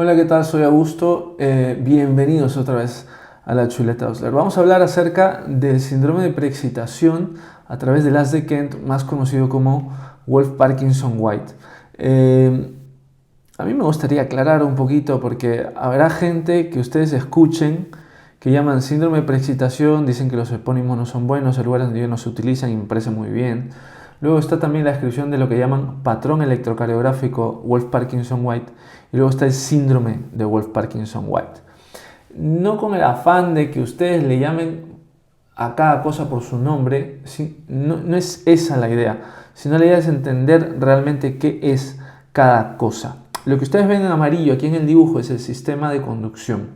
Hola, ¿qué tal? Soy Augusto. Bienvenidos otra vez a la Chuleta de Osler. Vamos a hablar acerca del síndrome de preexcitación a través del haz de Kent, más conocido como Wolff-Parkinson-White. A mí me gustaría aclarar un poquito porque habrá gente que ustedes escuchen que llaman síndrome de preexcitación, dicen que los epónimos no son buenos, el lugar donde ellos no se utilizan y me parece muy bien. Luego está también la descripción de lo que llaman patrón electrocardiográfico Wolff-Parkinson-White y luego está el síndrome de Wolff-Parkinson-White. No con el afán de que ustedes le llamen a cada cosa por su nombre, no es esa la idea, sino la idea es entender realmente qué es cada cosa. Lo que ustedes ven en amarillo aquí en el dibujo es el sistema de conducción.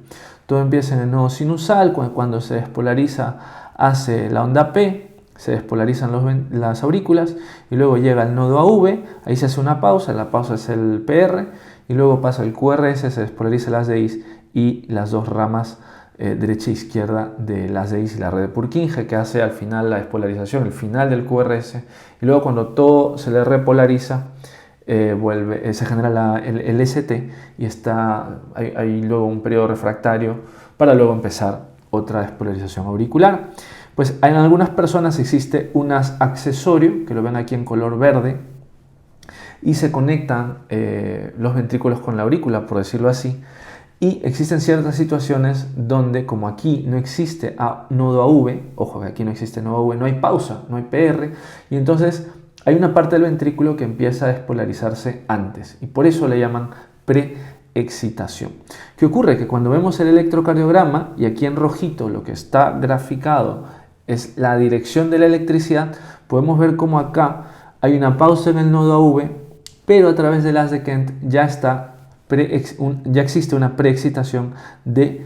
Todo empieza en el nodo sinusal, cuando se despolariza hace la onda P, se despolarizan las aurículas y luego llega al nodo AV, ahí se hace una pausa, la pausa es el PR y luego pasa el QRS, se despolariza las DIs y las dos ramas derecha e izquierda de las DIs y la red de Purkinje que hace al final la despolarización, el final del QRS y luego cuando todo se le repolariza se genera el ST y hay luego un periodo refractario para luego empezar otra despolarización auricular. Pues en algunas personas existe un accesorio, que lo ven aquí en color verde, y se conectan los ventrículos con la aurícula, por decirlo así, y existen ciertas situaciones donde, como aquí no existe nodo AV, ojo que aquí no existe nodo AV, no hay pausa, no hay PR, y entonces hay una parte del ventrículo que empieza a despolarizarse antes, y por eso le llaman preexcitación. ¿Qué ocurre? Que cuando vemos el electrocardiograma, y aquí en rojito lo que está graficado es la dirección de la electricidad, podemos ver cómo acá hay una pausa en el nodo AV, pero a través del haz de Kent ya existe una preexcitación de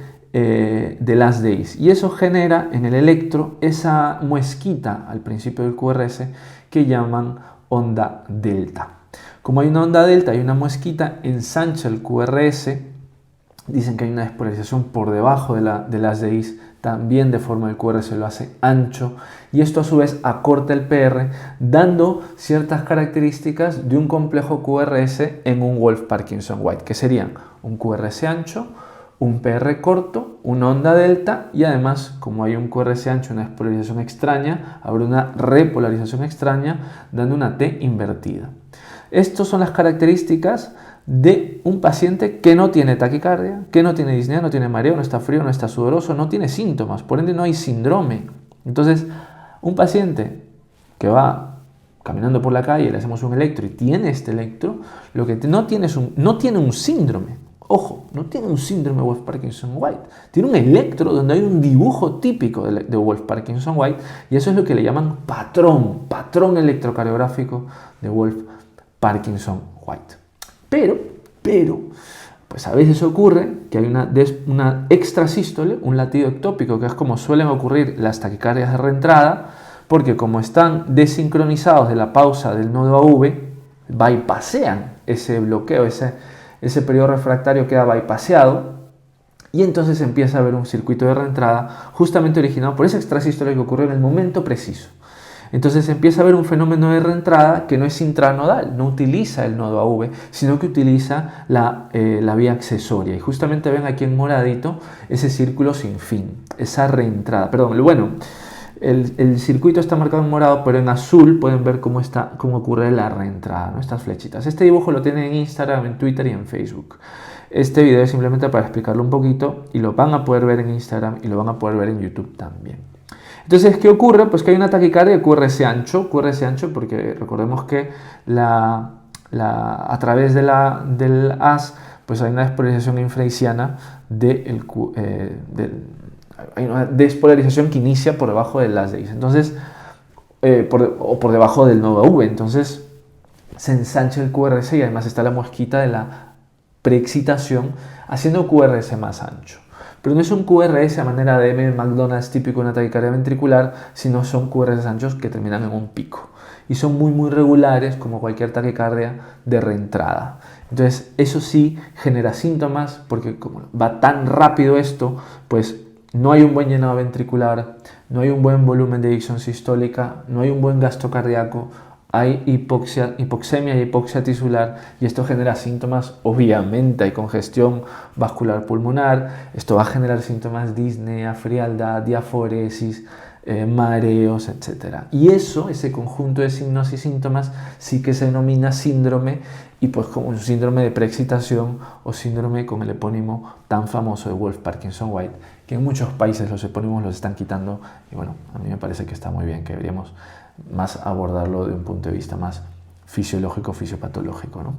las DIs. Y eso genera en el electro esa muesquita al principio del QRS que llaman onda delta. Como hay una onda delta y una muesquita, ensancha el QRS. Dicen que hay una despolarización por debajo de las DIs, también de forma el QRS lo hace ancho y esto a su vez acorta el PR, dando ciertas características de un complejo QRS en un Wolff-Parkinson-White, que serían un QRS ancho, un PR corto, una onda delta y además, como hay un QRS ancho, una despolarización extraña, habrá una repolarización extraña, dando una T invertida. Estas son las características de un paciente que no tiene taquicardia, que no tiene disnea, no tiene mareo, no está frío, no está sudoroso, no tiene síntomas, por ende no hay síndrome. Entonces, un paciente que va caminando por la calle, le hacemos un electro y tiene este electro, lo que no tiene un síndrome. Ojo, no tiene un síndrome de Wolff-Parkinson-White, tiene un electro donde hay un dibujo típico de Wolff-Parkinson-White y eso es lo que le llaman patrón electrocardiográfico de Wolff-Parkinson-White. Pero, pues a veces ocurre que hay una extrasístole, un latido ectópico, que es como suelen ocurrir las taquicardias de reentrada, porque como están desincronizados de la pausa del nodo AV, bypassean ese bloqueo, ese periodo refractario queda bypasseado, y entonces empieza a haber un circuito de reentrada justamente originado por esa extrasístole que ocurre en el momento preciso. Entonces empieza a haber un fenómeno de reentrada que no es intranodal, no utiliza el nodo AV, sino que utiliza la vía accesoria. Y justamente ven aquí en moradito ese círculo sin fin, esa reentrada. Perdón, bueno, el circuito está marcado en morado, pero en azul pueden ver cómo ocurre la reentrada, ¿no? Estas flechitas. Este dibujo lo tienen en Instagram, en Twitter y en Facebook. Este video es simplemente para explicarlo un poquito y lo van a poder ver en Instagram y lo van a poder ver en YouTube también. Entonces, ¿qué ocurre? Pues que hay una taquicardia de QRS ancho porque recordemos que a través del haz pues hay una despolarización infraisiana hay una despolarización que inicia por debajo de las DIs, entonces, por debajo del nodo AV, entonces se ensancha el QRS y además está la mosquita de la preexcitación haciendo QRS más ancho. Pero no es un QRS a manera de M. McDonald's típico de una taquicardia ventricular, sino son QRS anchos que terminan en un pico. Y son muy regulares como cualquier taquicardia de reentrada. Entonces eso sí genera síntomas porque como va tan rápido esto, pues no hay un buen llenado ventricular, no hay un buen volumen de eyección sistólica, no hay un buen gasto cardíaco, hay hipoxemia y hipoxia tisular, y esto genera síntomas, obviamente hay congestión vascular pulmonar, esto va a generar síntomas de disnea, frialdad, diaforesis, mareos, etc. Y eso, ese conjunto de signos y síntomas, sí que se denomina síndrome, y pues como un síndrome de preexcitación o síndrome con el epónimo tan famoso de Wolff-Parkinson-White, que en muchos países los epónimos los están quitando, y bueno, a mí me parece que está muy bien, que deberíamos más abordarlo de un punto de vista más fisiológico, fisiopatológico, ¿no?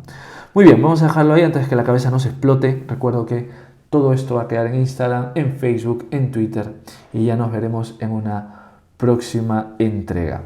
Muy bien, vamos a dejarlo ahí antes que la cabeza no se explote. Recuerdo que todo esto va a quedar en Instagram, en Facebook, en Twitter, y ya nos veremos en una próxima entrega.